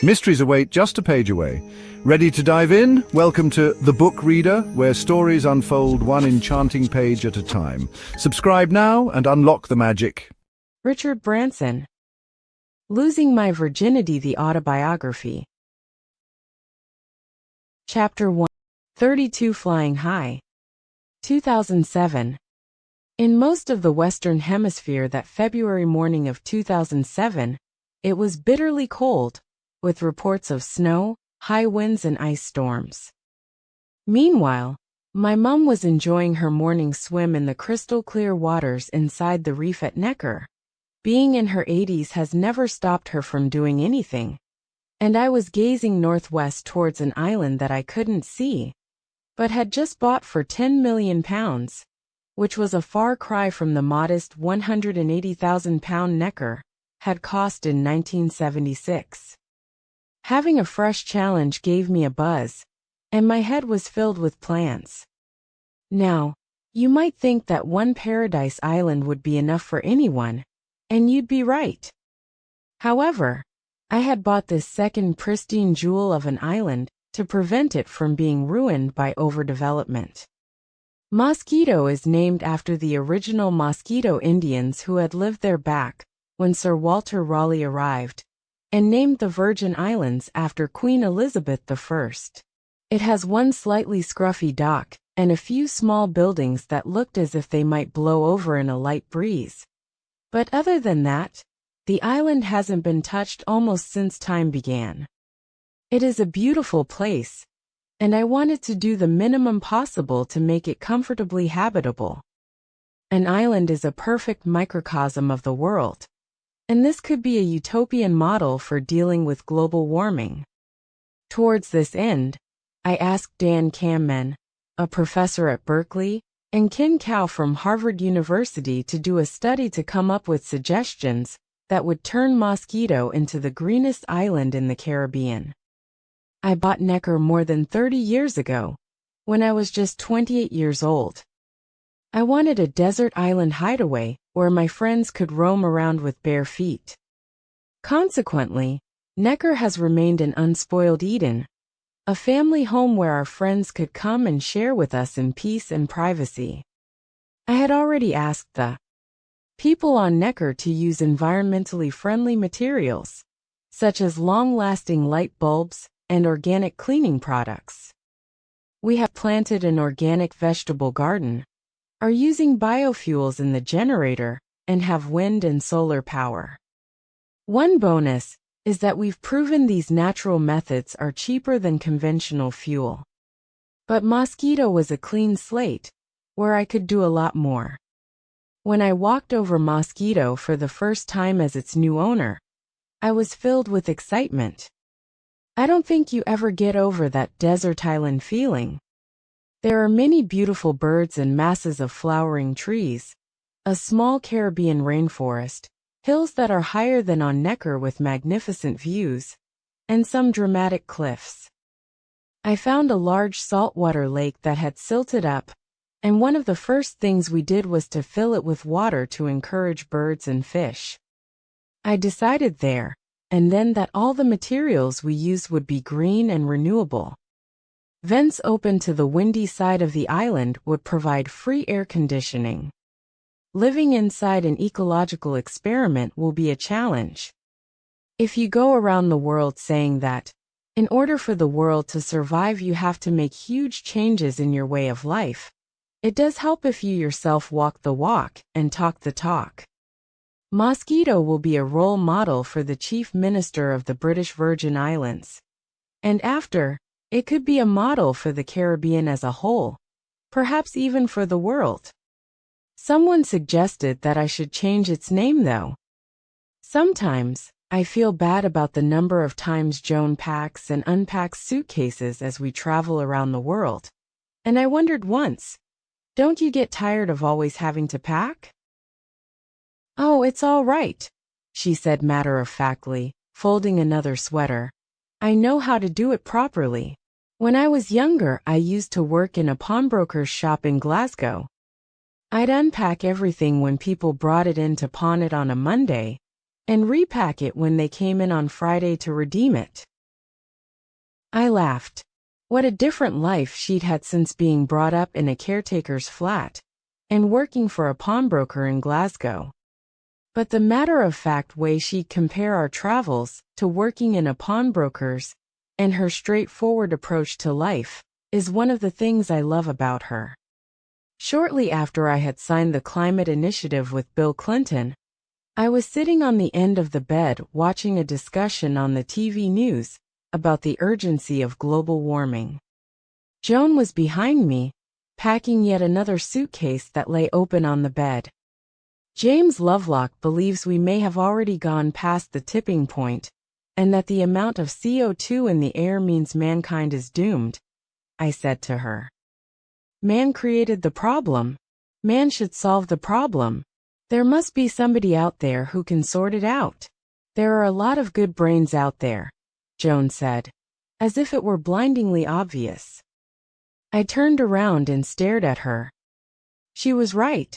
Mysteries await just a page away. Ready to dive in? Welcome to The Book Reader, where stories unfold one enchanting page at a time. Subscribe now and unlock the magic. Richard Branson. Losing My Virginity, the Autobiography. Chapter 1. 32 Flying High. 2007. In most of the Western Hemisphere that February morning of 2007, it was bitterly cold, with reports of snow, high winds and ice storms. Meanwhile, my mum was enjoying her morning swim in the crystal-clear waters inside the reef at Necker. Being in her 80s has never stopped her from doing anything, and I was gazing northwest towards an island that I couldn't see, but had just bought for £10 million, which was a far cry from the modest £180,000 Necker had cost in 1976. Having a fresh challenge gave me a buzz, and my head was filled with plans. Now, you might think that one paradise island would be enough for anyone, and you'd be right. However, I had bought this second pristine jewel of an island to prevent it from being ruined by overdevelopment. Moskito is named after the original Moskito Indians who had lived there back when Sir Walter Raleigh arrived, and named the Virgin Islands after Queen Elizabeth I. It has one slightly scruffy dock and a few small buildings that looked as if they might blow over in a light breeze. But other than that, the island hasn't been touched almost since time began. It is a beautiful place, and I wanted to do the minimum possible to make it comfortably habitable. An island is a perfect microcosm of the world, and this could be a utopian model for dealing with global warming. Towards this end, I asked Dan Kammen, a professor at Berkeley, and Ken Kao from Harvard University to do a study to come up with suggestions that would turn Moskito into the greenest island in the Caribbean. I bought Necker more than 30 years ago, when I was just 28 years old. I wanted a desert island hideaway where my friends could roam around with bare feet. Consequently, Necker has remained an unspoiled Eden, a family home where our friends could come and share with us in peace and privacy. I had already asked the people on Necker to use environmentally friendly materials, such as long-lasting light bulbs and organic cleaning products. We have planted an organic vegetable garden, are using biofuels in the generator, and have wind and solar power. One bonus is that we've proven these natural methods are cheaper than conventional fuel. But Moskito was a clean slate, where I could do a lot more. When I walked over Moskito for the first time as its new owner, I was filled with excitement. I don't think you ever get over that desert island feeling. There are many beautiful birds and masses of flowering trees, a small Caribbean rainforest, hills that are higher than on Necker with magnificent views, and some dramatic cliffs. I found a large saltwater lake that had silted up, and one of the first things we did was to fill it with water to encourage birds and fish. I decided there and then that all the materials we used would be green and renewable. Vents open to the windy side of the island would provide free air conditioning. Living inside an ecological experiment will be a challenge. If you go around the world saying that, in order for the world to survive you have to make huge changes in your way of life, it does help if you yourself walk the walk and talk the talk. Moskito will be a role model for the Chief Minister of the British Virgin Islands. And after, it could be a model for the Caribbean as a whole, perhaps even for the world. Someone suggested that I should change its name though. Sometimes, I feel bad about the number of times Joan packs and unpacks suitcases as we travel around the world. And I wondered once, don't you get tired of always having to pack? Oh, it's all right, she said matter-of-factly, folding another sweater. I know how to do it properly. When I was younger, I used to work in a pawnbroker's shop in Glasgow. I'd unpack everything when people brought it in to pawn it on a Monday, and repack it when they came in on Friday to redeem it. I laughed. What a different life she'd had since being brought up in a caretaker's flat and working for a pawnbroker in Glasgow. But the matter-of-fact way she'd compare our travels to working in a pawnbroker's and her straightforward approach to life is one of the things I love about her. Shortly after I had signed the climate initiative with Bill Clinton, I was sitting on the end of the bed watching a discussion on the TV news about the urgency of global warming. Joan was behind me, packing yet another suitcase that lay open on the bed. James Lovelock believes we may have already gone past the tipping point, and that the amount of CO2 in the air means mankind is doomed, I said to her. Man created the problem. Man should solve the problem. There must be somebody out there who can sort it out. There are a lot of good brains out there, Joan said, as if it were blindingly obvious. I turned around and stared at her. She was right.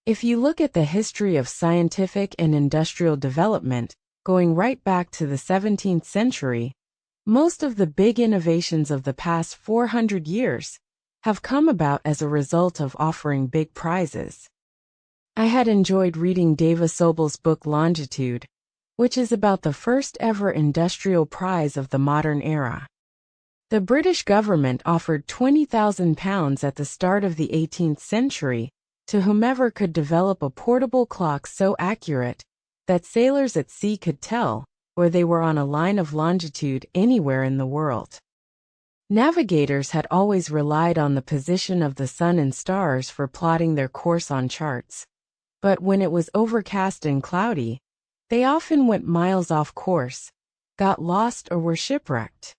If you look at the history of scientific and industrial development, going right back to the 17th century, most of the big innovations of the past 400 years have come about as a result of offering big prizes. I had enjoyed reading Dava Sobel's book Longitude, which is about the first ever industrial prize of the modern era. The British government offered £20,000 at the start of the 18th century to whomever could develop a portable clock so accurate that sailors at sea could tell where they were on a line of longitude anywhere in the world. Navigators had always relied on the position of the sun and stars for plotting their course on charts, but when it was overcast and cloudy, they often went miles off course, got lost or were shipwrecked.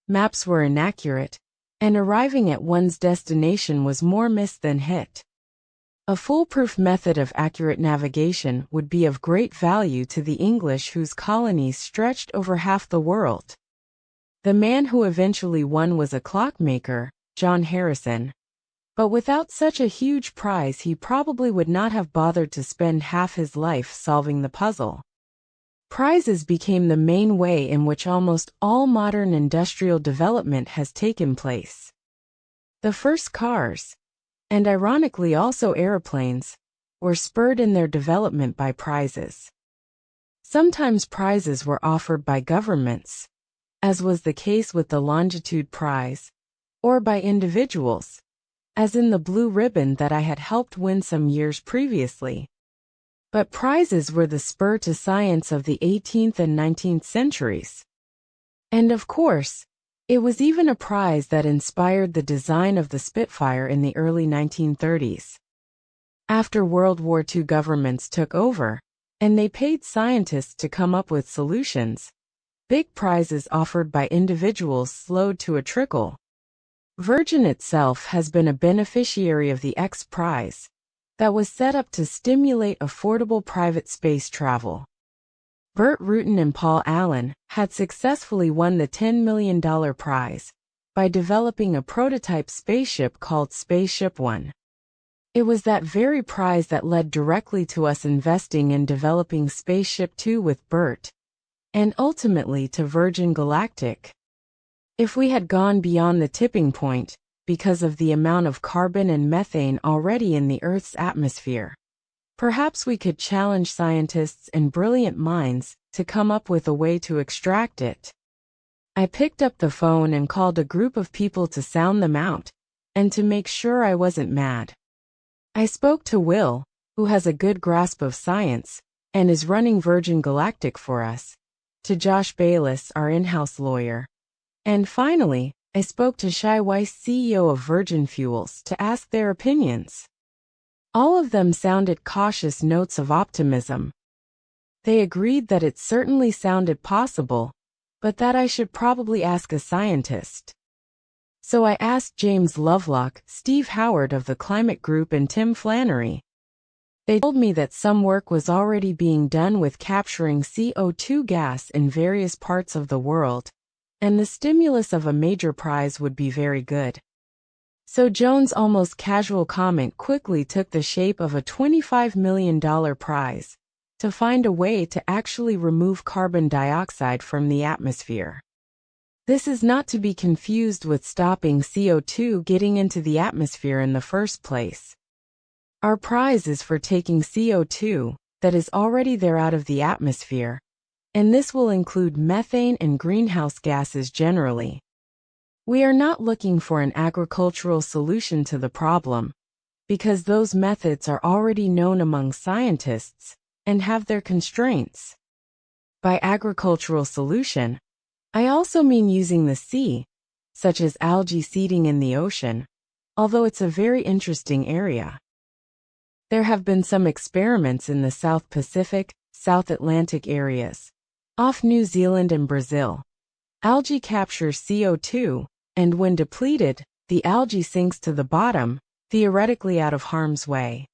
Maps were inaccurate, and arriving at one's destination was more miss than hit. A foolproof method of accurate navigation would be of great value to the English whose colonies stretched over half the world. The man who eventually won was a clockmaker, John Harrison. But without such a huge prize he probably would not have bothered to spend half his life solving the puzzle. Prizes became the main way in which almost all modern industrial development has taken place. The first cars, and ironically also aeroplanes, were spurred in their development by prizes. Sometimes prizes were offered by governments, as was the case with the Longitude Prize, or by individuals, as in the blue ribbon that I had helped win some years previously. But prizes were the spur to science of the 18th and 19th centuries. And of course, it was even a prize that inspired the design of the Spitfire in the early 1930s. After World War II, governments took over, and they paid scientists to come up with solutions. Big prizes offered by individuals slowed to a trickle. Virgin itself has been a beneficiary of the X Prize that was set up to stimulate affordable private space travel. Burt Rutan and Paul Allen had successfully won the $10 million prize by developing a prototype spaceship called Spaceship One. It was that very prize that led directly to us investing in developing Spaceship Two with Burt, and ultimately to Virgin Galactic. If we had gone beyond the tipping point, because of the amount of carbon and methane already in the Earth's atmosphere, perhaps we could challenge scientists and brilliant minds to come up with a way to extract it. I picked up the phone and called a group of people to sound them out, and to make sure I wasn't mad. I spoke to Will, who has a good grasp of science, and is running Virgin Galactic for us, to Josh Bayless, our in-house lawyer. And finally, I spoke to Shai Weiss, CEO of Virgin Fuels, to ask their opinions. All of them sounded cautious notes of optimism. They agreed that it certainly sounded possible, but that I should probably ask a scientist. So I asked James Lovelock, Steve Howard of the Climate Group, and Tim Flannery. They told me that some work was already being done with capturing CO2 gas in various parts of the world, and the stimulus of a major prize would be very good. So Joan's almost casual comment quickly took the shape of a $25 million prize, to find a way to actually remove carbon dioxide from the atmosphere. This is not to be confused with stopping CO2 getting into the atmosphere in the first place. Our prize is for taking CO2 that is already there out of the atmosphere, and this will include methane and greenhouse gases generally. We are not looking for an agricultural solution to the problem, because those methods are already known among scientists and have their constraints. By agricultural solution, I also mean using the sea, such as algae seeding in the ocean, although it's a very interesting area. There have been some experiments in the South Pacific, South Atlantic areas, off New Zealand and Brazil. Algae captures CO2, and when depleted, the algae sinks to the bottom, theoretically out of harm's way.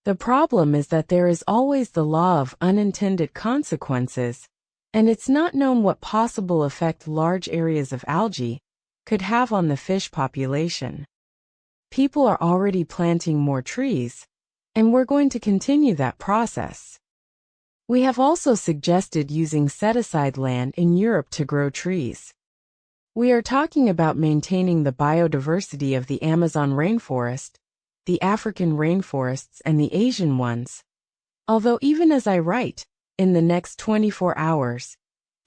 The problem is that there is always the law of unintended consequences, and it's not known what possible effect large areas of algae could have on the fish population. People are already planting more trees, and we're going to continue that process. We have also suggested using set-aside land in Europe to grow trees. We are talking about maintaining the biodiversity of the Amazon rainforest, the African rainforests, and the Asian ones. Although even as I write, in the next 24 hours,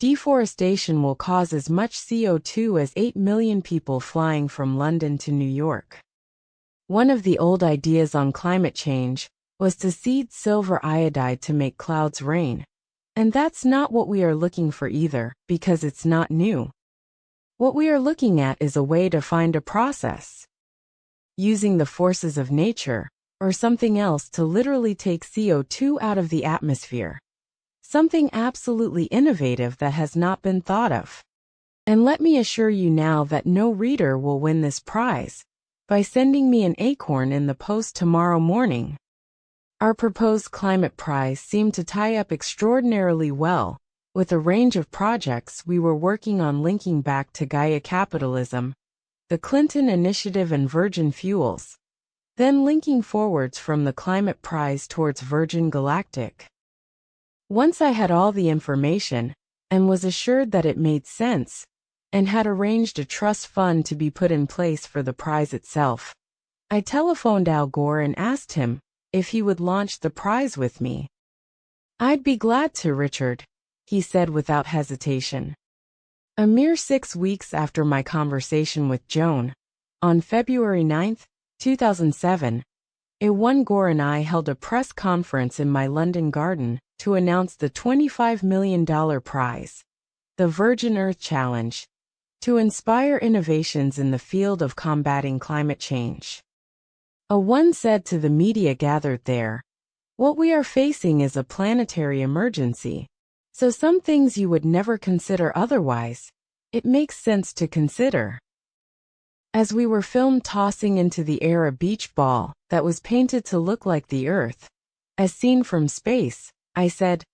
deforestation will cause as much CO2 as 8 million people flying from London to New York. One of the old ideas on climate change was to seed silver iodide to make clouds rain, and that's not what we are looking for either, because it's not new. What we are looking at is a way to find a process, using the forces of nature, or something else to literally take CO2 out of the atmosphere. Something absolutely innovative that has not been thought of. And let me assure you now that no reader will win this prize by sending me an acorn in the post tomorrow morning. Our proposed climate prize seemed to tie up extraordinarily well with a range of projects we were working on linking back to Gaia capitalism, the Clinton Initiative and Virgin Fuels, then linking forwards from the climate prize towards Virgin Galactic. Once I had all the information, and was assured that it made sense, and had arranged a trust fund to be put in place for the prize itself, I telephoned Al Gore and asked him if he would launch the prize with me. "I'd be glad to, Richard," he said without hesitation. A mere 6 weeks after my conversation with Joan, on February 9, 2007, Gore and I held a press conference in my London garden to announce the $25 million prize, the Virgin Earth Challenge, to inspire innovations in the field of combating climate change. One said to the media gathered there, "What we are facing is a planetary emergency, so some things you would never consider otherwise, it makes sense to consider." As we were filmed tossing into the air a beach ball that was painted to look like the Earth, as seen from space, I said,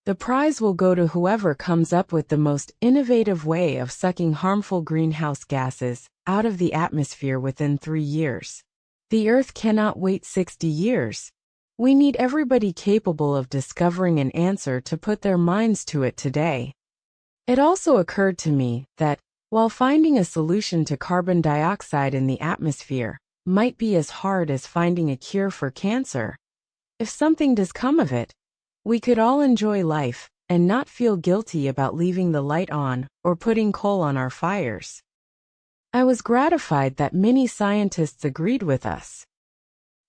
"The prize will go to whoever comes up with the most innovative way of sucking harmful greenhouse gases out of the atmosphere within 3 years. The Earth cannot wait 60 years. We need everybody capable of discovering an answer to put their minds to it today." It also occurred to me that, while finding a solution to carbon dioxide in the atmosphere might be as hard as finding a cure for cancer, if something does come of it, we could all enjoy life and not feel guilty about leaving the light on or putting coal on our fires. I was gratified that many scientists agreed with us.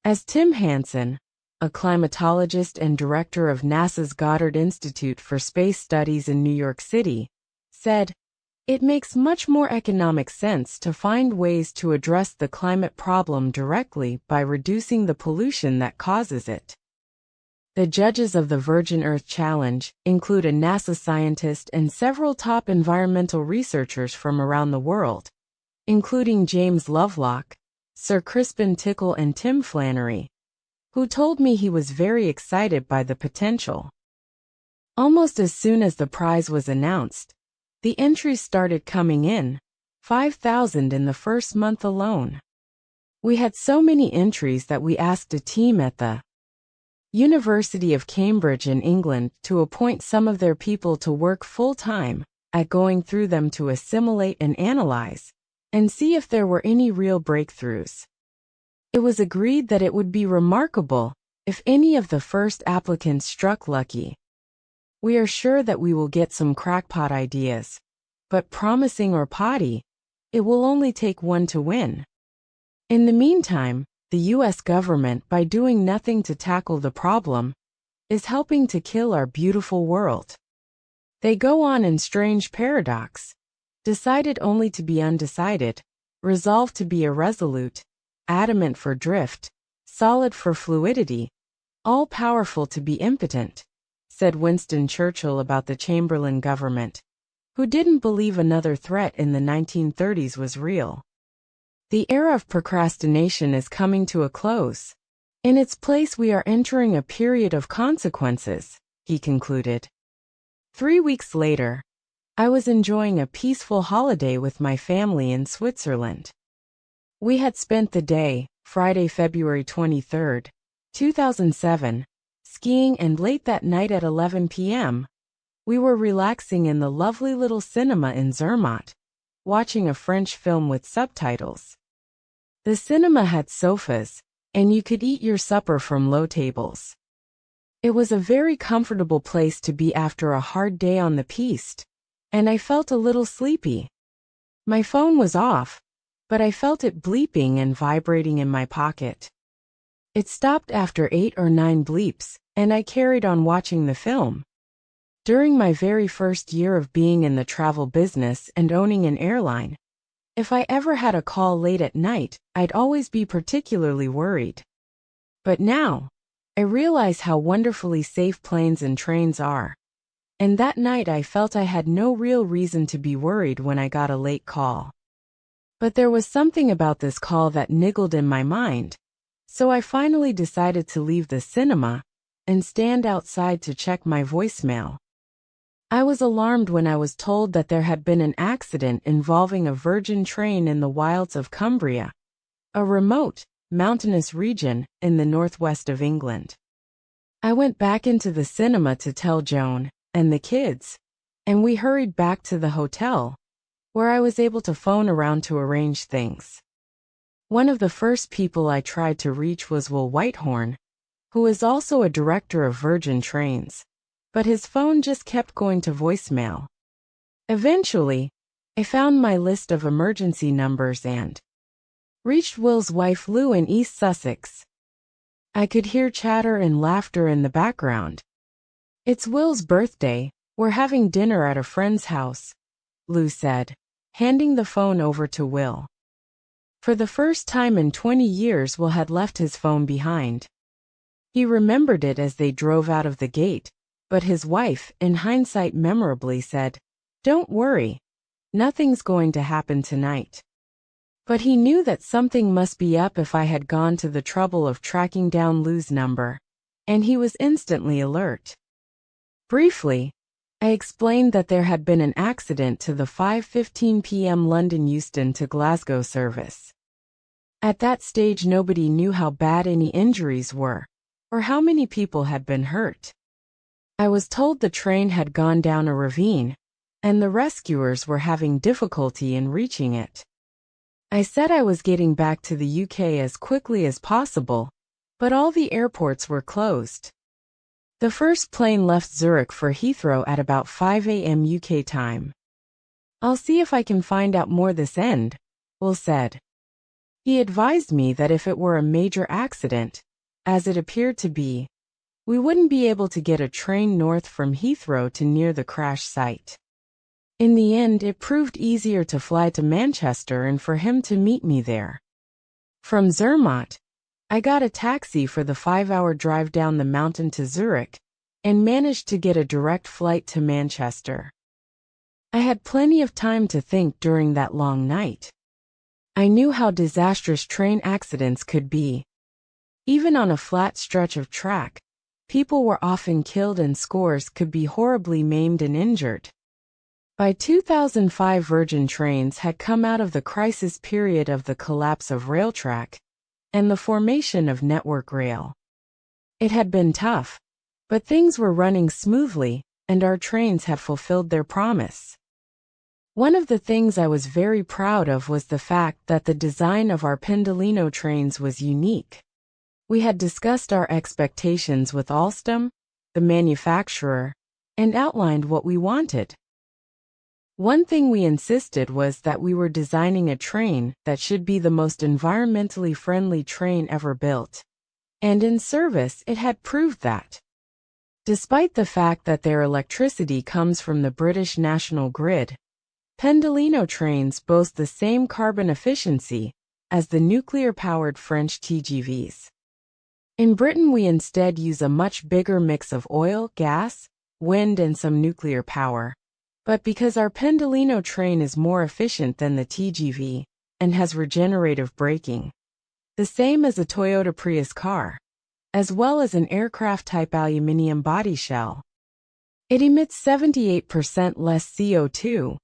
As Tim Hansen, a climatologist and director of NASA's Goddard Institute for Space Studies in New York City, said, "It makes much more economic sense to find ways to address the climate problem directly by reducing the pollution that causes it." The judges of the Virgin Earth Challenge include a NASA scientist and several top environmental researchers from around the world, including James Lovelock, Sir Crispin Tickle, and Tim Flannery, who told me he was very excited by the potential. Almost as soon as the prize was announced, the entries started coming in, 5,000 in the first month alone. We had so many entries that we asked a team at the University of Cambridge in England to appoint some of their people to work full-time at going through them to assimilate and analyze, and see if there were any real breakthroughs. It was agreed that it would be remarkable if any of the first applicants struck lucky. We are sure that we will get some crackpot ideas, but promising or potty, it will only take one to win. In the meantime, the U.S. government, by doing nothing to tackle the problem, is helping to kill our beautiful world. They go on in strange paradox, decided only to be undecided, resolved to be irresolute, adamant for drift, solid for fluidity, all-powerful to be impotent, said Winston Churchill about the Chamberlain government, who didn't believe another threat in the 1930s was real. The era of procrastination is coming to a close. In its place, we are entering a period of consequences, he concluded. 3 weeks later, I was enjoying a peaceful holiday with my family in Switzerland. We had spent the day, Friday, February 23, 2007, skiing, and late that night at 11 p.m., we were relaxing in the lovely little cinema in Zermatt, watching a French film with subtitles. The cinema had sofas, and you could eat your supper from low tables. It was a very comfortable place to be after a hard day on the piste, and I felt a little sleepy. My phone was off, but I felt it bleeping and vibrating in my pocket. It stopped after 8 or 9 bleeps, and I carried on watching the film. During my very first year of being in the travel business and owning an airline, if I ever had a call late at night, I'd always be particularly worried. But now, I realize how wonderfully safe planes and trains are. And that night I felt I had no real reason to be worried when I got a late call. But there was something about this call that niggled in my mind, so I finally decided to leave the cinema and stand outside to check my voicemail. I was alarmed when I was told that there had been an accident involving a Virgin train in the wilds of Cumbria, a remote, mountainous region in the northwest of England. I went back into the cinema to tell Joan and the kids, and we hurried back to the hotel, where I was able to phone around to arrange things. One of the first people I tried to reach was Will Whitehorn, who is also a director of Virgin Trains, but his phone just kept going to voicemail. Eventually, I found my list of emergency numbers and reached Will's wife Lou in East Sussex. I could hear chatter and laughter in the background. "It's Will's birthday, we're having dinner at a friend's house," Lou said, handing the phone over to Will. For the first time in 20 years, Will had left his phone behind. He remembered it as they drove out of the gate, but his wife, in hindsight memorably, said, "Don't worry, nothing's going to happen tonight." But he knew that something must be up if I had gone to the trouble of tracking down Lou's number, and he was instantly alert. Briefly, I explained that there had been an accident to the 5:15 p.m. London Euston to Glasgow service. At that stage, nobody knew how bad any injuries were, or how many people had been hurt. I was told the train had gone down a ravine, and the rescuers were having difficulty in reaching it. I said I was getting back to the UK as quickly as possible, but all the airports were closed. The first plane left Zurich for Heathrow at about 5 a.m. UK time. "I'll see if I can find out more this end," Will said. He advised me that if it were a major accident, as it appeared to be, we wouldn't be able to get a train north from Heathrow to near the crash site. In the end, it proved easier to fly to Manchester and for him to meet me there. From Zermatt, I got a taxi for the 5-hour drive down the mountain to Zurich, and managed to get a direct flight to Manchester. I had plenty of time to think during that long night. I knew how disastrous train accidents could be. Even on a flat stretch of track, people were often killed and scores could be horribly maimed and injured. By 2005, Virgin Trains had come out of the crisis period of the collapse of Railtrack and the formation of Network Rail. It had been tough, but things were running smoothly, and our trains had fulfilled their promise. One of the things I was very proud of was the fact that the design of our Pendolino trains was unique. We had discussed our expectations with Alstom, the manufacturer, and outlined what we wanted. One thing we insisted was that we were designing a train that should be the most environmentally friendly train ever built. And in service, it had proved that. Despite the fact that their electricity comes from the British national grid, Pendolino trains boast the same carbon efficiency as the nuclear-powered French TGVs. In Britain, we instead use a much bigger mix of oil, gas, wind, and some nuclear power. But because our Pendolino train is more efficient than the TGV and has regenerative braking, the same as a Toyota Prius car, as well as an aircraft-type aluminium body shell, it emits 78% less CO2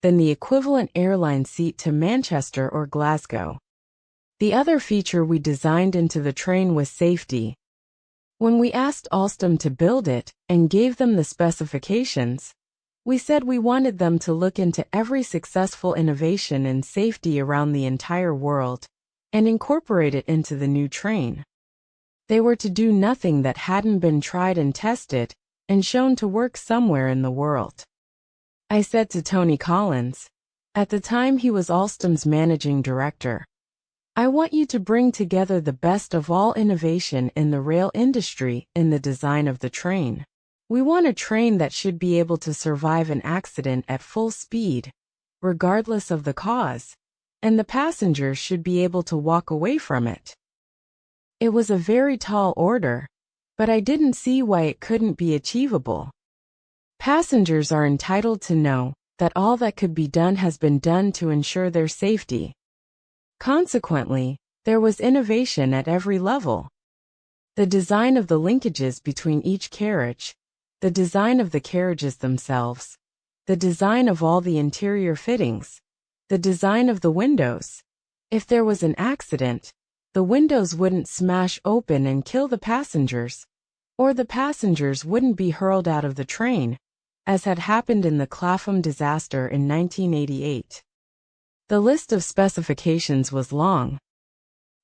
than the equivalent airline seat to Manchester or Glasgow. The other feature we designed into the train was safety. When we asked Alstom to build it and gave them the specifications, we said we wanted them to look into every successful innovation in safety around the entire world and incorporate it into the new train. They were to do nothing that hadn't been tried and tested and shown to work somewhere in the world. I said to Tony Collins, at the time he was Alstom's managing director, I want you to bring together the best of all innovation in the rail industry in the design of the train. We want a train that should be able to survive an accident at full speed, regardless of the cause, and the passengers should be able to walk away from it. It was a very tall order, but I didn't see why it couldn't be achievable. Passengers are entitled to know that all that could be done has been done to ensure their safety. Consequently, there was innovation at every level. The design of the linkages between each carriage, the design of the carriages themselves, the design of all the interior fittings, the design of the windows. If there was an accident, the windows wouldn't smash open and kill the passengers, or the passengers wouldn't be hurled out of the train, as had happened in the Clapham disaster in 1988. The list of specifications was long.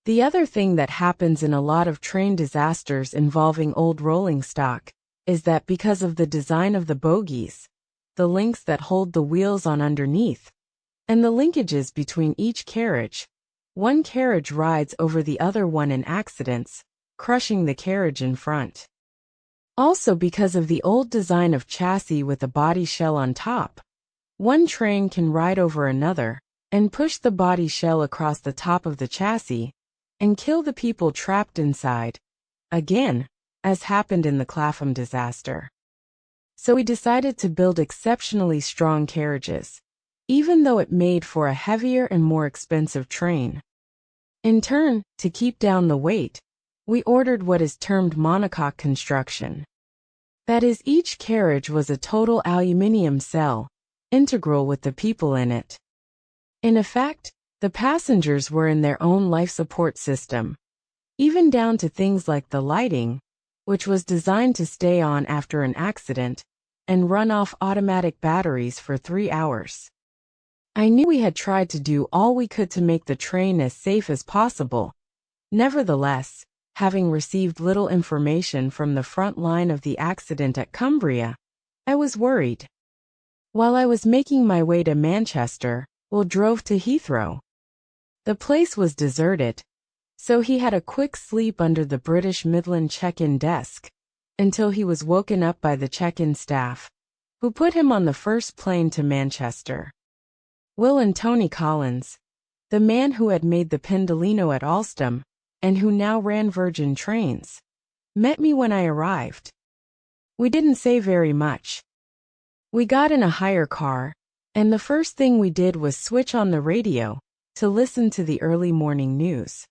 The other thing that happens in a lot of train disasters involving old rolling stock is that because of the design of the bogies, the links that hold the wheels on underneath, and the linkages between each carriage, one carriage rides over the other one in accidents, crushing the carriage in front. Also, because of the old design of chassis with a body shell on top, one train can ride over another and push the body shell across the top of the chassis and kill the people trapped inside, again, as happened in the Clapham disaster. So we decided to build exceptionally strong carriages, even though it made for a heavier and more expensive train. In turn, to keep down the weight, we ordered what is termed monocoque construction. That is, each carriage was a total aluminium cell, integral with the people in it. In effect, the passengers were in their own life support system, even down to things like the lighting, which was designed to stay on after an accident and run off automatic batteries for 3 hours. I knew we had tried to do all we could to make the train as safe as possible. Nevertheless, having received little information from the front line of the accident at Cumbria, I was worried. While I was making my way to Manchester, Will drove to Heathrow. The place was deserted, so he had a quick sleep under the British Midland check-in desk until he was woken up by the check-in staff, who put him on the first plane to Manchester. Will and Tony Collins, the man who had made the Pendolino at Alstom and who now ran Virgin Trains, met me when I arrived. We didn't say very much. We got in a hire car, and the first thing we did was switch on the radio to listen to the early morning news.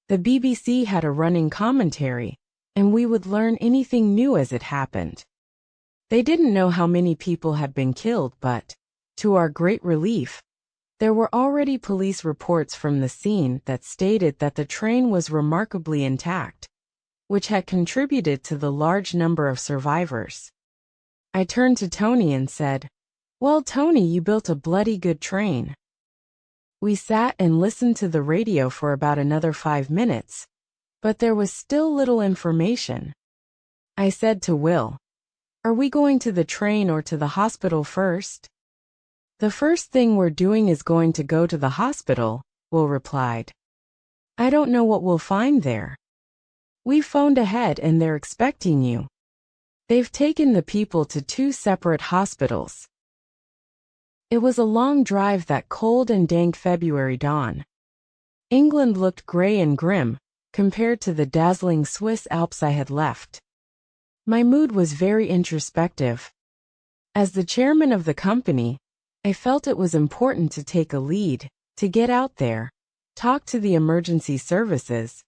The BBC had a running commentary, and we would learn anything new as it happened. They didn't know how many people had been killed, but, to our great relief, there were already police reports from the scene that stated that the train was remarkably intact, which had contributed to the large number of survivors. I turned to Tony and said, "Well, Tony, you built a bloody good train." We sat and listened to the radio for about another 5 minutes, but there was still little information. I said to Will, "Are we going to the train or to the hospital first?" "The first thing we're doing is going to go to the hospital," Will replied. "I don't know what we'll find there." "We phoned ahead and they're expecting you. They've taken the people to 2 separate hospitals." It was a long drive that cold and dank February dawn. England looked grey and grim, compared to the dazzling Swiss Alps I had left. My mood was very introspective. As the chairman of the company, I felt it was important to take a lead, to get out there, talk to the emergency services,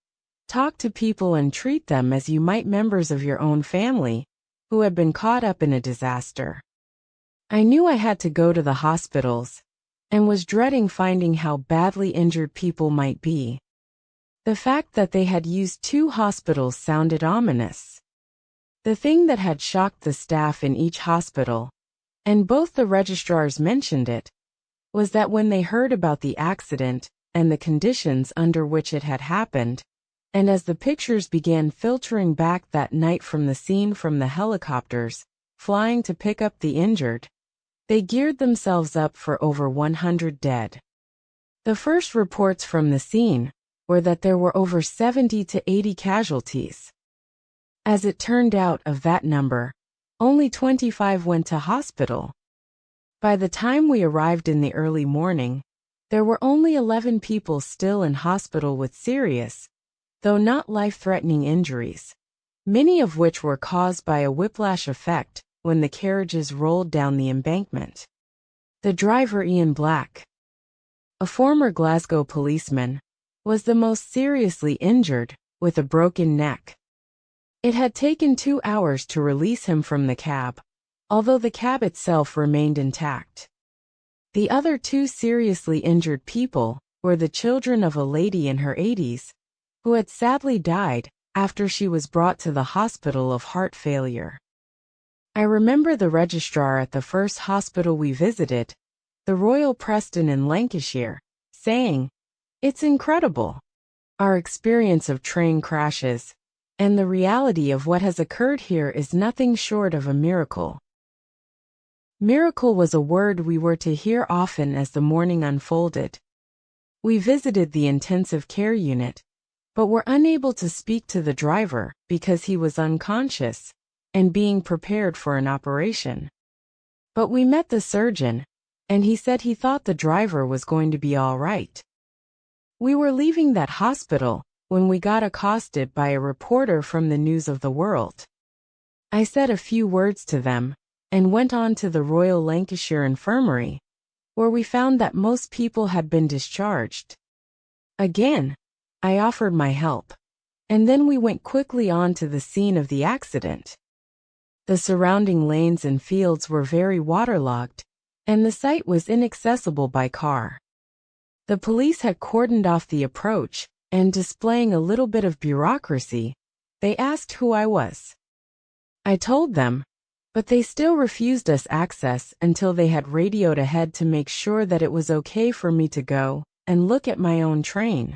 talk to people and treat them as you might members of your own family who had been caught up in a disaster. I knew I had to go to the hospitals, and was dreading finding how badly injured people might be. The fact that they had used 2 hospitals sounded ominous. The thing that had shocked the staff in each hospital, and both the registrars mentioned it, was that when they heard about the accident and the conditions under which it had happened, and as the pictures began filtering back that night from the scene from the helicopters flying to pick up the injured, they geared themselves up for over 100 dead. The first reports from the scene were that there were over 70 to 80 casualties. As it turned out, of that number, only 25 went to hospital. By the time we arrived in the early morning, there were only 11 people still in hospital with serious, though not life-threatening injuries, many of which were caused by a whiplash effect when the carriages rolled down the embankment. The driver, Ian Black, a former Glasgow policeman, was the most seriously injured, with a broken neck. It had taken 2 hours to release him from the cab, although the cab itself remained intact. The other 2 seriously injured people were the children of a lady in her 80s, who had sadly died after she was brought to the hospital of heart failure. I remember the registrar at the first hospital we visited, the Royal Preston in Lancashire, saying, "It's incredible. Our experience of train crashes and the reality of what has occurred here is nothing short of a miracle." Miracle was a word we were to hear often as the morning unfolded. We visited the intensive care unit, but were unable to speak to the driver because he was unconscious and being prepared for an operation. But we met the surgeon, and he said he thought the driver was going to be all right. We were leaving that hospital when we got accosted by a reporter from the News of the World. I said a few words to them and went on to the Royal Lancashire Infirmary, where we found that most people had been discharged. Again, I offered my help, and then we went quickly on to the scene of the accident. The surrounding lanes and fields were very waterlogged, and the site was inaccessible by car. The police had cordoned off the approach, and displaying a little bit of bureaucracy, they asked who I was. I told them, but they still refused us access until they had radioed ahead to make sure that it was okay for me to go and look at my own train.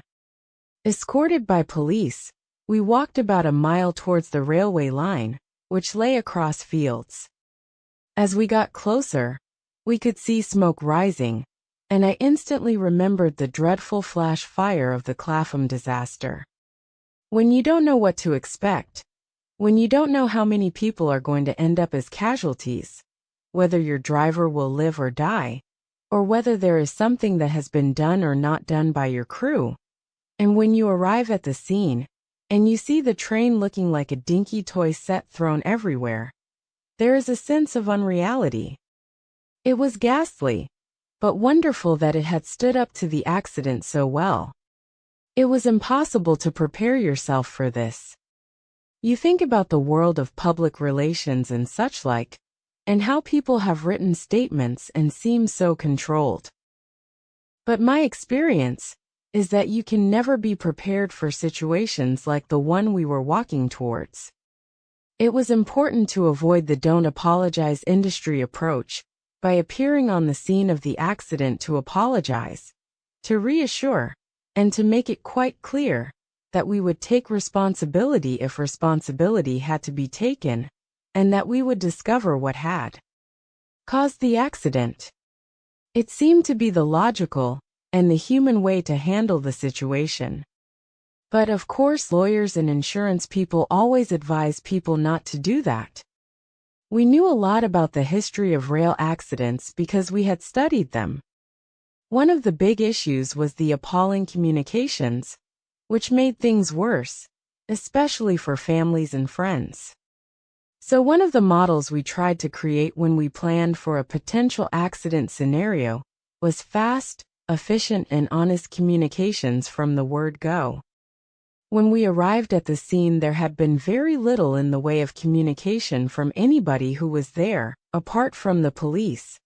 Escorted by police, we walked about a mile towards the railway line, which lay across fields. As we got closer, we could see smoke rising, and I instantly remembered the dreadful flash fire of the Clapham disaster. When you don't know what to expect, when you don't know how many people are going to end up as casualties, whether your driver will live or die, or whether there is something that has been done or not done by your crew, and when you arrive at the scene, and you see the train looking like a dinky toy set thrown everywhere, there is a sense of unreality. It was ghastly, but wonderful that it had stood up to the accident so well. It was impossible to prepare yourself for this. You think about the world of public relations and such like, and how people have written statements and seem so controlled. But my experience is that you can never be prepared for situations like the one we were walking towards. It was important to avoid the don't apologize industry approach by appearing on the scene of the accident to apologize, to reassure, and to make it quite clear that we would take responsibility if responsibility had to be taken, and that we would discover what had caused the accident. It seemed to be the logical and the human way to handle the situation. But of course, lawyers and insurance people always advise people not to do that. We knew a lot about the history of rail accidents because we had studied them. One of the big issues was the appalling communications, which made things worse, especially for families and friends. So one of the models we tried to create when we planned for a potential accident scenario was fast, efficient, and honest communications from the word go. When we arrived at the scene, there had been very little in the way of communication from anybody who was there, apart from the police,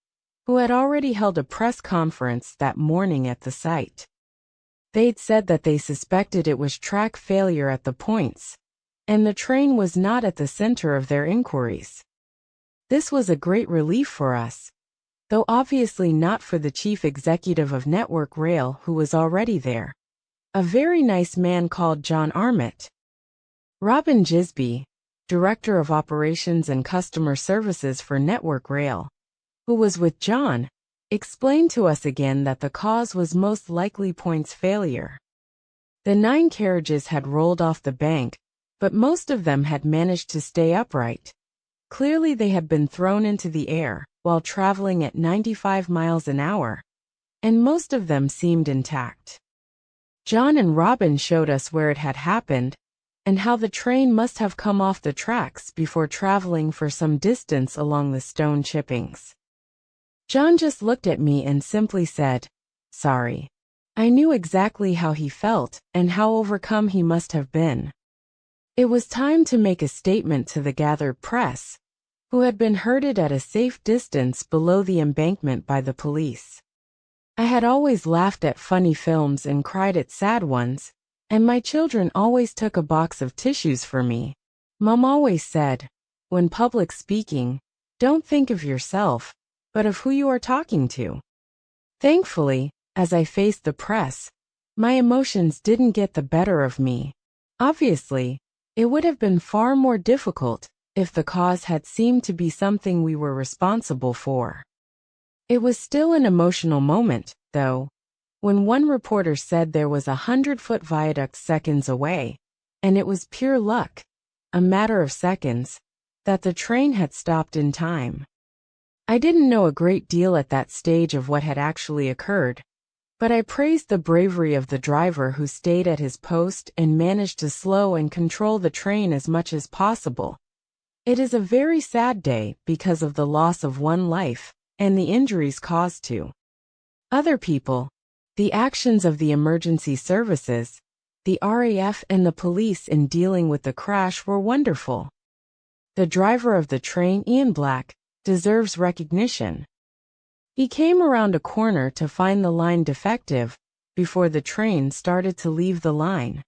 who had already held a press conference that morning at the site. They'd said that they suspected it was track failure at the points, and the train was not at the center of their inquiries. This was a great relief for us, though obviously not for the chief executive of Network Rail, who was already there, a very nice man called John Armitt. Robin Gisby, Director of Operations and Customer Services for Network Rail, who was with John, explained to us again that the cause was most likely points failure. The 9 carriages had rolled off the bank, but most of them had managed to stay upright. Clearly they had been thrown into the air while traveling at 95 miles an hour, and most of them seemed intact. John and Robin showed us where it had happened, and how the train must have come off the tracks before traveling for some distance along the stone chippings. John just looked at me and simply said, "Sorry." I knew exactly how he felt and how overcome he must have been. It was time to make a statement to the gathered press, who had been herded at a safe distance below the embankment by the police. I had always laughed at funny films and cried at sad ones, and my children always took a box of tissues for me. Mom always said, when public speaking, don't think of yourself, but of who you are talking to. Thankfully, as I faced the press, my emotions didn't get the better of me. Obviously, it would have been far more difficult if the cause had seemed to be something we were responsible for. It was still an emotional moment, though, when one reporter said there was a 100-foot viaduct seconds away, and it was pure luck, a matter of seconds, that the train had stopped in time. I didn't know a great deal at that stage of what had actually occurred, but I praised the bravery of the driver who stayed at his post and managed to slow and control the train as much as possible. It is a very sad day because of the loss of one life and the injuries caused to other people. The actions of the emergency services, the RAF and the police in dealing with the crash were wonderful. The driver of the train, Ian Black, deserves recognition. He came around a corner to find the line defective before the train started to leave the line.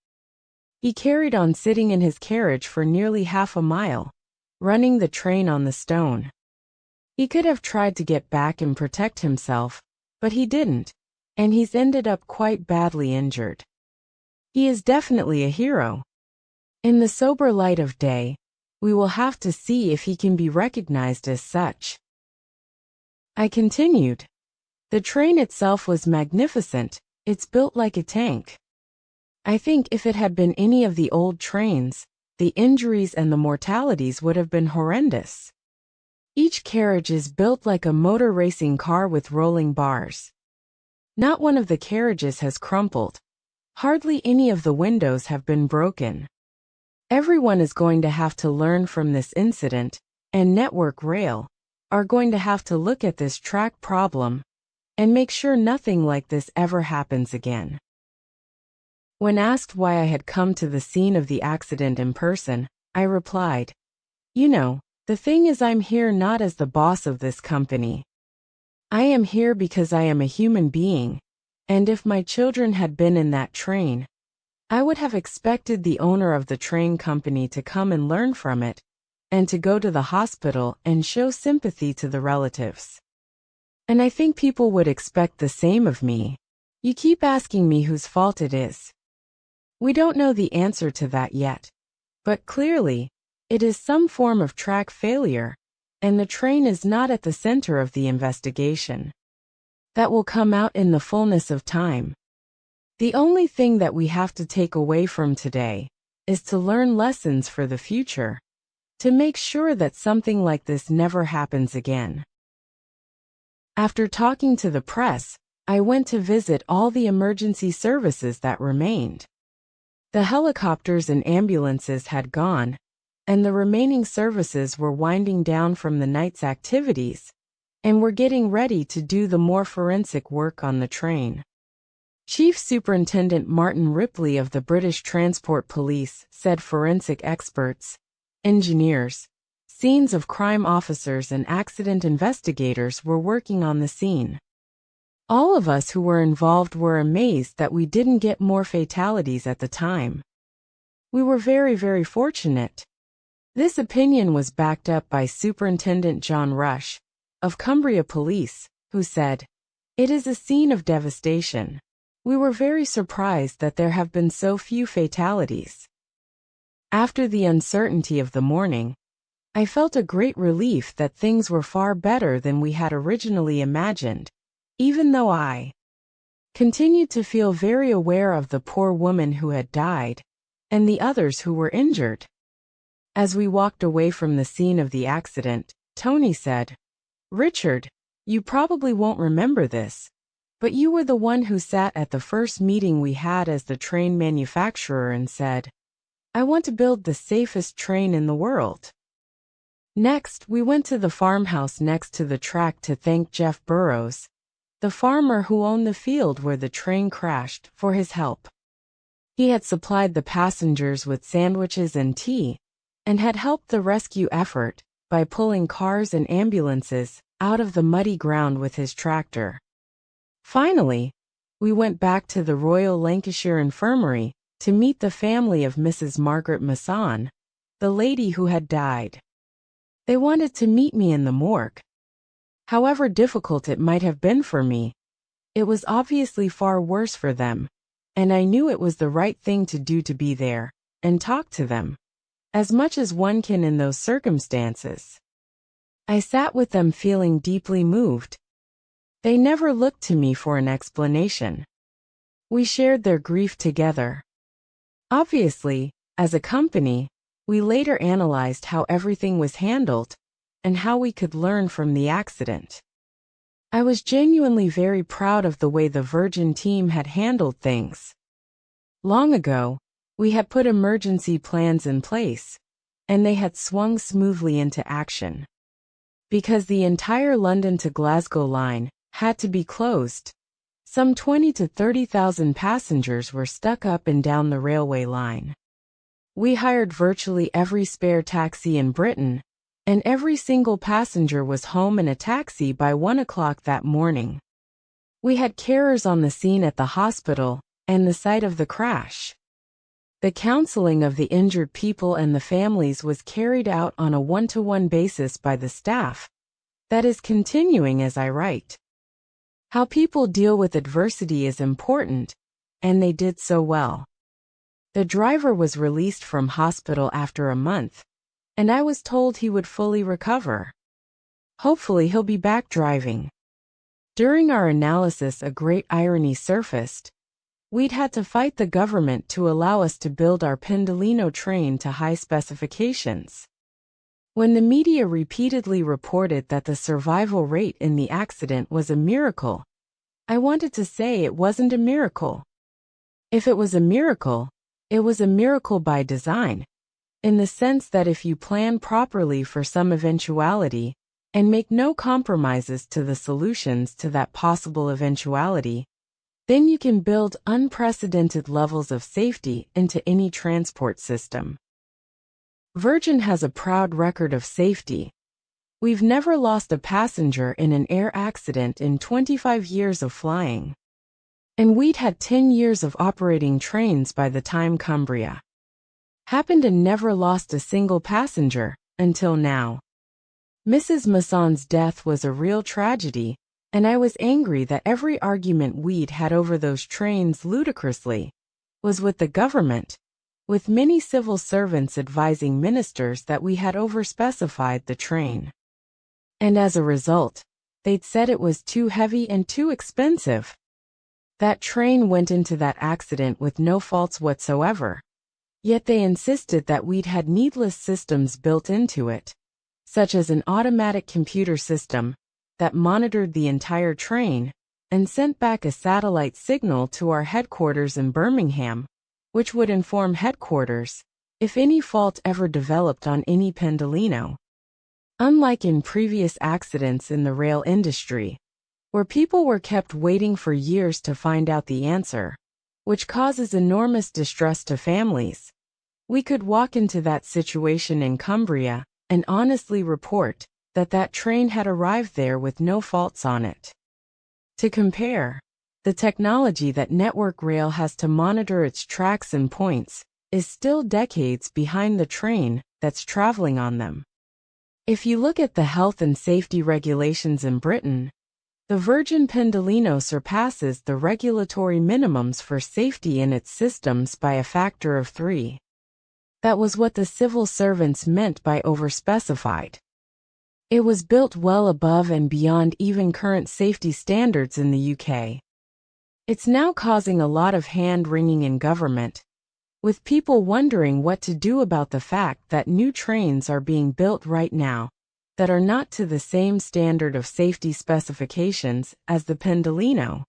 He carried on sitting in his carriage for nearly half a mile, running the train on the stone. He could have tried to get back and protect himself, but he didn't, and he's ended up quite badly injured. He is definitely a hero. In the sober light of day, we will have to see if he can be recognized as such. I continued. The train itself was magnificent. It's built like a tank. I think if it had been any of the old trains, the injuries and the mortalities would have been horrendous. Each carriage is built like a motor racing car with rolling bars. Not one of the carriages has crumpled. Hardly any of the windows have been broken. Everyone is going to have to learn from this incident, and Network Rail are going to have to look at this track problem and make sure nothing like this ever happens again. When asked why I had come to the scene of the accident in person, I replied, "You know, the thing is, I'm here not as the boss of this company. I am here because I am a human being, And if my children had been in that train, I would have expected the owner of the train company to come and learn from it, and to go to the hospital and show sympathy to the relatives. And I think people would expect the same of me. You keep asking me whose fault it is. We don't know the answer to that yet, but clearly, it is some form of track failure, and the train is not at the center of the investigation. That will come out in the fullness of time. The only thing that we have to take away from today is to learn lessons for the future, to make sure that something like this never happens again. After talking to the press, I went to visit all the emergency services that remained. The helicopters and ambulances had gone, and the remaining services were winding down from the night's activities, and were getting ready to do the more forensic work on the train. Chief Superintendent Martin Ripley of the British Transport Police said forensic experts, engineers, scenes of crime officers and accident investigators were working on the scene. All of us who were involved were amazed that we didn't get more fatalities at the time. We were very, very fortunate. This opinion was backed up by Superintendent John Rush, of Cumbria Police, who said, "It is a scene of devastation. We were very surprised that there have been so few fatalities." After the uncertainty of the morning, I felt a great relief that things were far better than we had originally imagined, even though I continued to feel very aware of the poor woman who had died, and the others who were injured. As we walked away from the scene of the accident, Tony said, "Richard, you probably won't remember this, but you were the one who sat at the first meeting we had as the train manufacturer and said, 'I want to build the safest train in the world.'" Next, we went to the farmhouse next to the track to thank Jeff Burrows, the farmer who owned the field where the train crashed, for his help. He had supplied the passengers with sandwiches and tea, and had helped the rescue effort by pulling cars and ambulances out of the muddy ground with his tractor. Finally, we went back to the Royal Lancashire Infirmary to meet the family of Mrs. Margaret Masson, the lady who had died. They wanted to meet me in the morgue. However difficult it might have been for me, it was obviously far worse for them, and I knew it was the right thing to do to be there and talk to them, as much as one can in those circumstances. I sat with them feeling deeply moved. They never looked to me for an explanation. We shared their grief together. Obviously, as a company, we later analyzed how everything was handled and how we could learn from the accident. I was genuinely very proud of the way the Virgin team had handled things. Long ago, we had put emergency plans in place, and they had swung smoothly into action. Because the entire London to Glasgow line had to be closed, some 20 to 30,000 passengers were stuck up and down the railway line. We hired virtually every spare taxi in Britain, and every single passenger was home in a taxi by 1 o'clock that morning. We had carers on the scene at the hospital and the site of the crash. The counseling of the injured people and the families was carried out on a one-to-one basis by the staff. That is continuing as I write. How people deal with adversity is important, and they did so well. The driver was released from hospital after a month, and I was told he would fully recover. Hopefully he'll be back driving. During our analysis, a great irony surfaced. We'd had to fight the government to allow us to build our Pendolino train to high specifications. When the media repeatedly reported that the survival rate in the accident was a miracle, I wanted to say it wasn't a miracle. If it was a miracle, it was a miracle by design, in the sense that if you plan properly for some eventuality and make no compromises to the solutions to that possible eventuality, then you can build unprecedented levels of safety into any transport system. Virgin has a proud record of safety. We've never lost a passenger in an air accident in 25 years of flying. And we'd had 10 years of operating trains by the time Cumbria happened and never lost a single passenger, until now. Mrs. Masson's death was a real tragedy, and I was angry that every argument we'd had over those trains ludicrously was with the government, with many civil servants advising ministers that we had overspecified the train. And as a result, they'd said it was too heavy and too expensive. That train went into that accident with no faults whatsoever. Yet they insisted that we'd had needless systems built into it, such as an automatic computer system that monitored the entire train and sent back a satellite signal to our headquarters in Birmingham, which would inform headquarters if any fault ever developed on any Pendolino. Unlike in previous accidents in the rail industry, where people were kept waiting for years to find out the answer, which causes enormous distress to families, we could walk into that situation in Cumbria and honestly report that that train had arrived there with no faults on it. To compare, the technology that Network Rail has to monitor its tracks and points is still decades behind the train that's traveling on them. If you look at the health and safety regulations in Britain, the Virgin Pendolino surpasses the regulatory minimums for safety in its systems by a factor of 3. That was what the civil servants meant by overspecified. It was built well above and beyond even current safety standards in the UK. It's now causing a lot of hand-wringing in government, with people wondering what to do about the fact that new trains are being built right now that are not to the same standard of safety specifications as the Pendolino.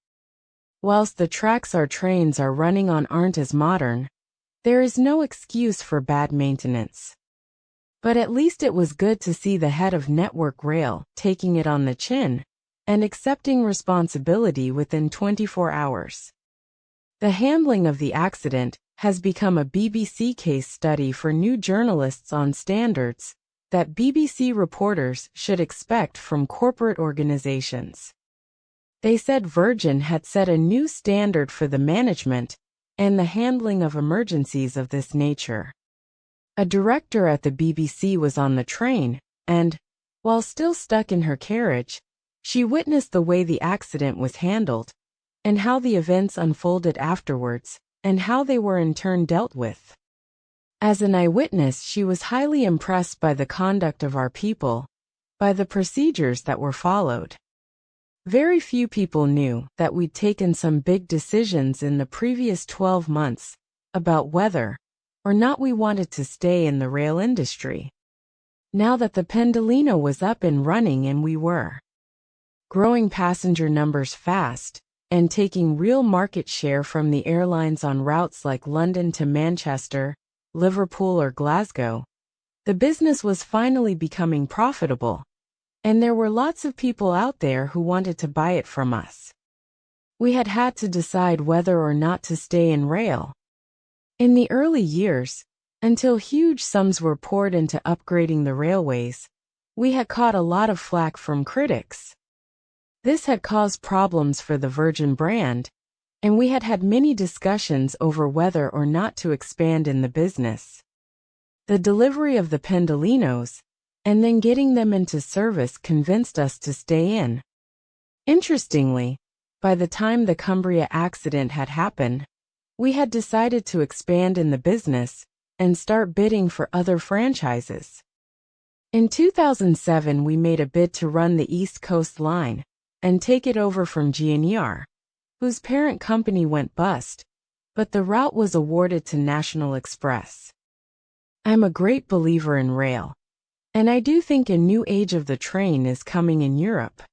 Whilst the tracks our trains are running on aren't as modern, there is no excuse for bad maintenance. But at least it was good to see the head of Network Rail taking it on the chin and accepting responsibility within 24 hours. The handling of the accident has become a BBC case study for new journalists on standards that BBC reporters should expect from corporate organizations. They said Virgin had set a new standard for the management and the handling of emergencies of this nature. A director at the BBC was on the train, and, while still stuck in her carriage, she witnessed the way the accident was handled, and how the events unfolded afterwards, and how they were in turn dealt with. As an eyewitness, she was highly impressed by the conduct of our people, by the procedures that were followed. Very few people knew that we'd taken some big decisions in the previous 12 months about whether or not we wanted to stay in the rail industry. Now that the Pendolino was up and running and we were growing passenger numbers fast and taking real market share from the airlines on routes like London to Manchester, Liverpool or Glasgow, the business was finally becoming profitable, and there were lots of people out there who wanted to buy it from us. We had to decide whether or not to stay in rail. In the early years, until huge sums were poured into upgrading the railways, we had caught a lot of flack from critics. This had caused problems for the Virgin brand, and we had many discussions over whether or not to expand in the business. The delivery of the Pendolinos, and then getting them into service, convinced us to stay in. Interestingly, by the time the Cumbria accident had happened, we had decided to expand in the business and start bidding for other franchises. In 2007, we made a bid to run the East Coast Line and take it over from GNR, whose parent company went bust, but the route was awarded to National Express. I'm a great believer in rail, and I do think a new age of the train is coming in Europe.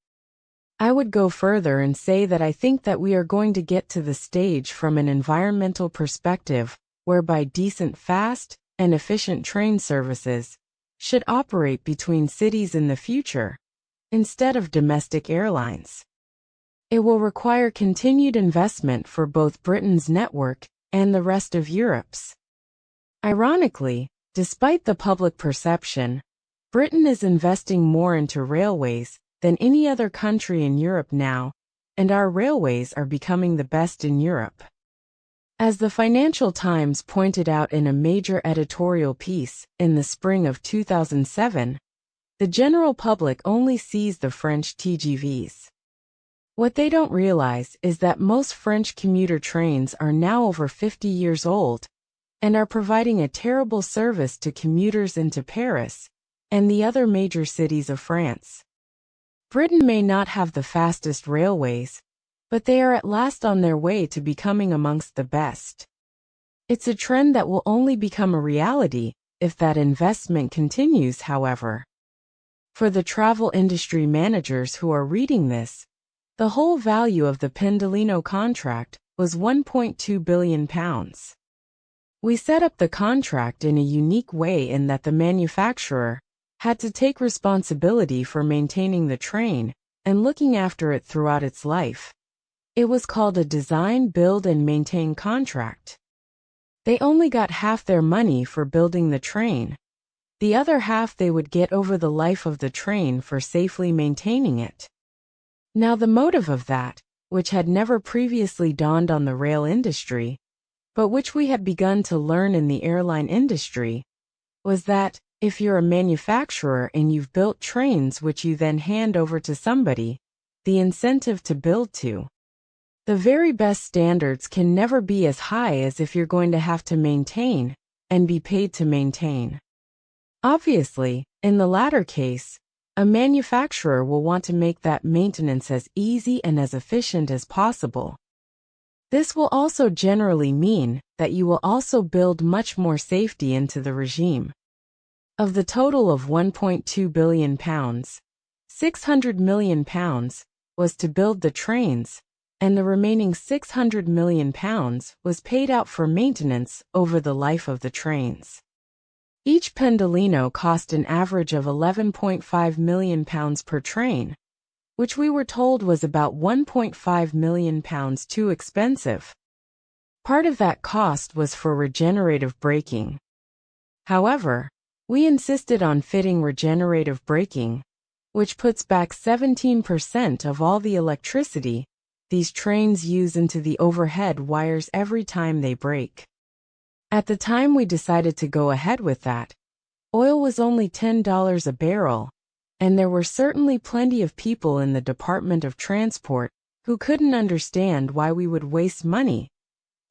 I would go further and say that I think that we are going to get to the stage from an environmental perspective whereby decent, fast, and efficient train services should operate between cities in the future, instead of domestic airlines. It will require continued investment for both Britain's network and the rest of Europe's. Ironically, despite the public perception, Britain is investing more into railways than any other country in Europe now, and our railways are becoming the best in Europe. As the Financial Times pointed out in a major editorial piece in the spring of 2007, the general public only sees the French TGVs. What they don't realize is that most French commuter trains are now over 50 years old and are providing a terrible service to commuters into Paris and the other major cities of France. Britain may not have the fastest railways, but they are at last on their way to becoming amongst the best. It's a trend that will only become a reality if that investment continues, however. For the travel industry managers who are reading this, the whole value of the Pendolino contract was £1.2 billion. We set up the contract in a unique way in that the manufacturer had to take responsibility for maintaining the train and looking after it throughout its life. It was called a design, build, and maintain contract. They only got half their money for building the train. The other half they would get over the life of the train for safely maintaining it. Now the motive of that, which had never previously dawned on the rail industry, but which we had begun to learn in the airline industry, was that, if you're a manufacturer and you've built trains which you then hand over to somebody, the incentive to build to the very best standards can never be as high as if you're going to have to maintain and be paid to maintain. Obviously, in the latter case, a manufacturer will want to make that maintenance as easy and as efficient as possible. This will also generally mean that you will also build much more safety into the regime. Of the total of £1.2 billion, £600 million was to build the trains, and the remaining £600 million was paid out for maintenance over the life of the trains. Each Pendolino cost an average of £11.5 million per train, which we were told was about £1.5 million too expensive. Part of that cost was for regenerative braking. However, we insisted on fitting regenerative braking, which puts back 17% of all the electricity these trains use into the overhead wires every time they brake. At the time we decided to go ahead with that, oil was only $10 a barrel, and there were certainly plenty of people in the Department of Transport who couldn't understand why we would waste money,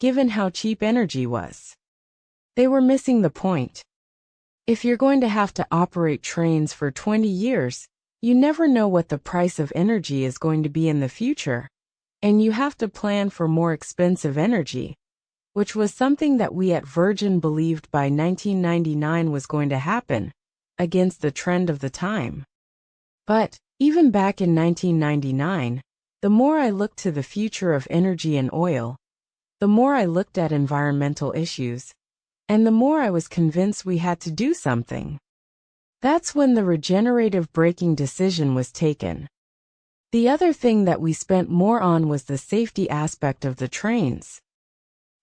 given how cheap energy was. They were missing the point. If you're going to have to operate trains for 20 years, you never know what the price of energy is going to be in the future, and you have to plan for more expensive energy, which was something that we at Virgin believed by 1999 was going to happen, against the trend of the time. But, even back in 1999, the more I looked to the future of energy and oil, the more I looked at environmental issues, and the more I was convinced we had to do something. That's when the regenerative braking decision was taken. The other thing that we spent more on was the safety aspect of the trains.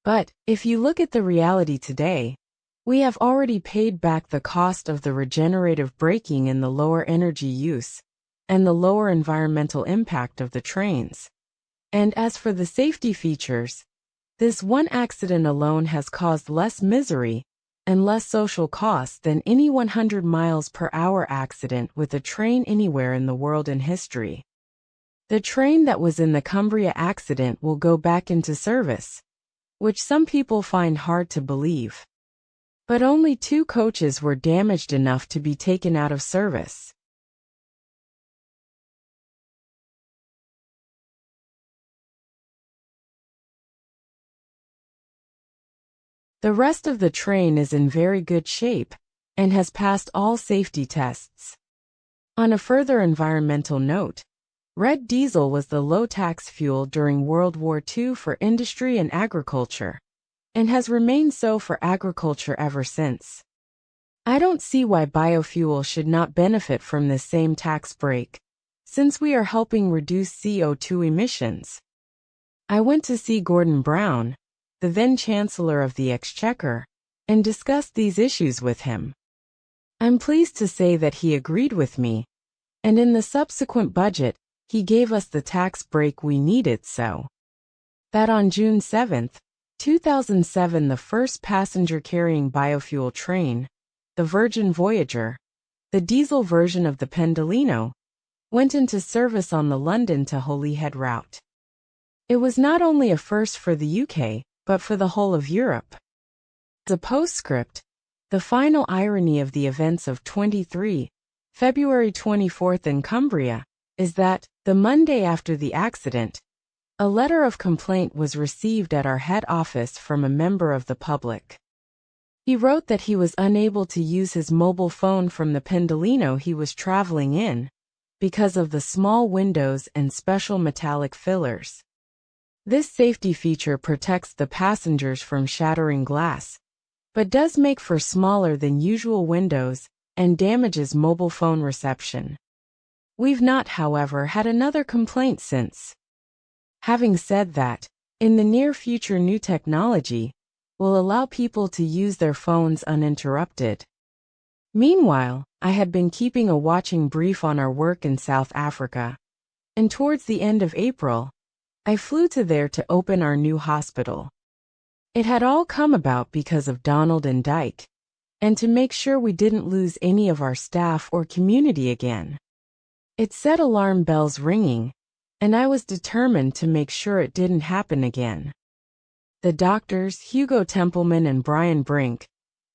But, if you look at the reality today, we have already paid back the cost of the regenerative braking in the lower energy use and the lower environmental impact of the trains. And as for the safety features, this one accident alone has caused less misery and less social costs than any 100 miles per hour accident with a train anywhere in the world in history. The train that was in the Cumbria accident will go back into service, which some people find hard to believe. But only 2 coaches were damaged enough to be taken out of service. The rest of the train is in very good shape and has passed all safety tests. On a further environmental note, red diesel was the low-tax fuel during World War II for industry and agriculture, and has remained so for agriculture ever since. I don't see why biofuel should not benefit from this same tax break, since we are helping reduce CO2 emissions. I went to see Gordon Brown, the then Chancellor of the Exchequer, and discussed these issues with him. I'm pleased to say that he agreed with me, and in the subsequent budget, he gave us the tax break we needed so that on June 7, 2007, the first passenger-carrying biofuel train, the Virgin Voyager, the diesel version of the Pendolino, went into service on the London to Holyhead route. It was not only a first for the UK, but for the whole of Europe. As a postscript, the final irony of the events of February 24 in Cumbria is that, the Monday after the accident, a letter of complaint was received at our head office from a member of the public. He wrote that he was unable to use his mobile phone from the Pendolino he was traveling in because of the small windows and special metallic fillers. This safety feature protects the passengers from shattering glass, but does make for smaller than usual windows and damages mobile phone reception. We've not, however, had another complaint since. Having said that, in the near future new technology will allow people to use their phones uninterrupted. Meanwhile, I had been keeping a watching brief on our work in South Africa, and towards the end of April, I flew to there to open our new hospital. It had all come about because of Donald and Dyke, and to make sure we didn't lose any of our staff or community again. It set alarm bells ringing, and I was determined to make sure it didn't happen again. The doctors, Hugo Templeman and Brian Brink,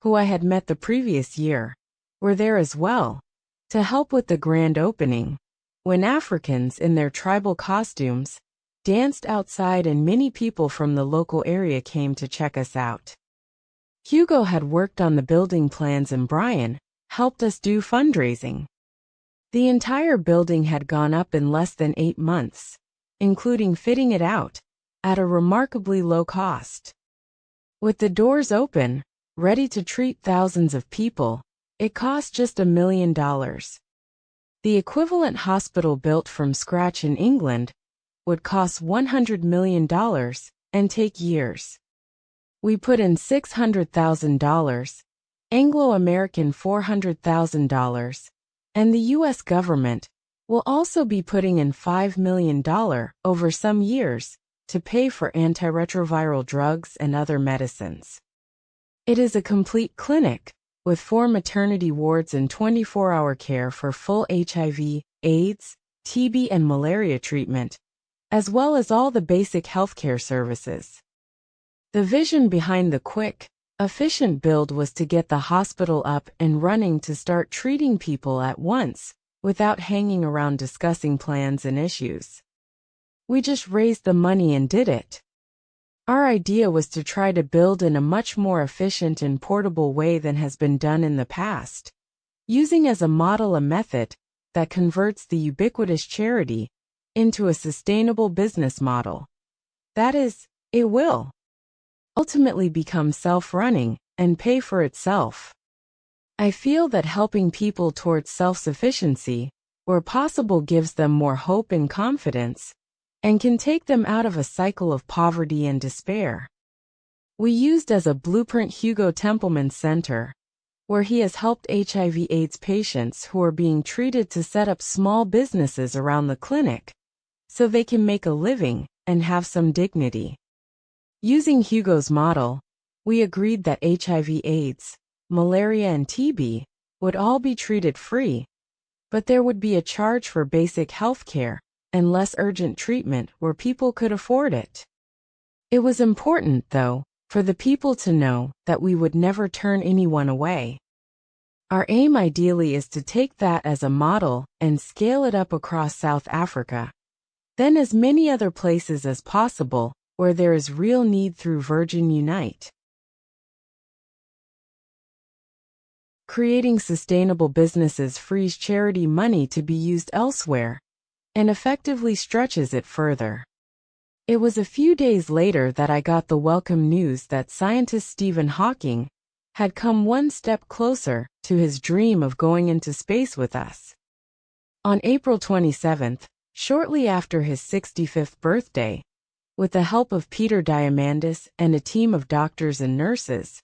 who I had met the previous year, were there as well, to help with the grand opening, when Africans in their tribal costumes danced outside and many people from the local area came to check us out. Hugo had worked on the building plans and Brian helped us do fundraising. The entire building had gone up in less than 8 months, including fitting it out, at a remarkably low cost. With the doors open, ready to treat thousands of people, it cost just $1 million. The equivalent hospital built from scratch in England would cost $100 million and take years. We put in $600,000, Anglo-American $400,000, and the U.S. government will also be putting in $5 million over some years to pay for antiretroviral drugs and other medicines. It is a complete clinic, with 4 maternity wards and 24-hour care for full HIV, AIDS, TB and malaria treatment, as well as all the basic healthcare services. The vision behind the quick, efficient build was to get the hospital up and running to start treating people at once, without hanging around discussing plans and issues. We just raised the money and did it. Our idea was to try to build in a much more efficient and portable way than has been done in the past, using as a model a method that converts the ubiquitous charity into a sustainable business model. That is, it will ultimately become self-running and pay for itself. I feel that helping people towards self-sufficiency, where possible, gives them more hope and confidence, and can take them out of a cycle of poverty and despair. We used as a blueprint Hugo Templeman's center, where he has helped HIV/AIDS patients who are being treated to set up small businesses around the clinic, so they can make a living and have some dignity. Using Hugo's model, we agreed that HIV/AIDS, malaria and TB would all be treated free, but there would be a charge for basic health care and less urgent treatment where people could afford it. It was important, though, for the people to know that we would never turn anyone away. Our aim ideally is to take that as a model and scale it up across South Africa, then as many other places as possible where there is real need through Virgin Unite. Creating sustainable businesses frees charity money to be used elsewhere and effectively stretches it further. It was a few days later that I got the welcome news that scientist Stephen Hawking had come one step closer to his dream of going into space with us. On April 27th, shortly after his 65th birthday, with the help of Peter Diamandis and a team of doctors and nurses,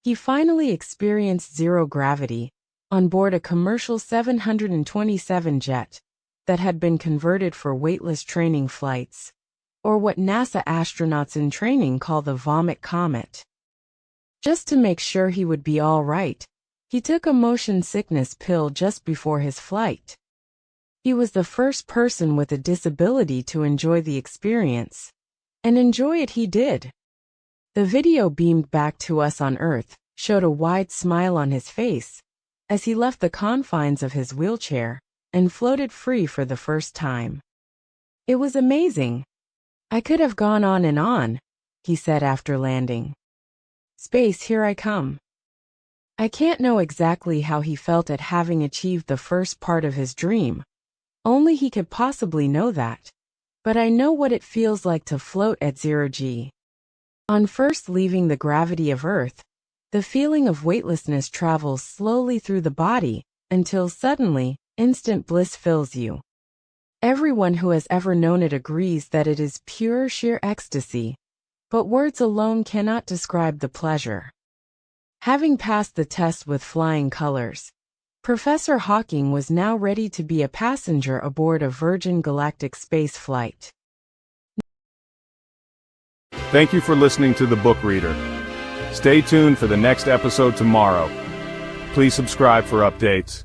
he finally experienced zero gravity on board a commercial 727 jet that had been converted for weightless training flights, or what NASA astronauts in training call the vomit comet. Just to make sure he would be all right, he took a motion sickness pill just before his flight. He was the first person with a disability to enjoy the experience, and enjoy it he did. The video beamed back to us on Earth showed a wide smile on his face as he left the confines of his wheelchair and floated free for the first time. It was amazing. I could have gone on, he said after landing. Space, here I come. I can't know exactly how he felt at having achieved the first part of his dream. Only he could possibly know that. But I know what it feels like to float at 0 G. On first leaving the gravity of Earth, the feeling of weightlessness travels slowly through the body until suddenly, instant bliss fills you. Everyone who has ever known it agrees that it is pure, sheer ecstasy, but words alone cannot describe the pleasure. Having passed the test with flying colors, Professor Hawking was now ready to be a passenger aboard a Virgin Galactic space flight. Thank you for listening to The Book Reader. Stay tuned for the next episode tomorrow. Please subscribe for updates.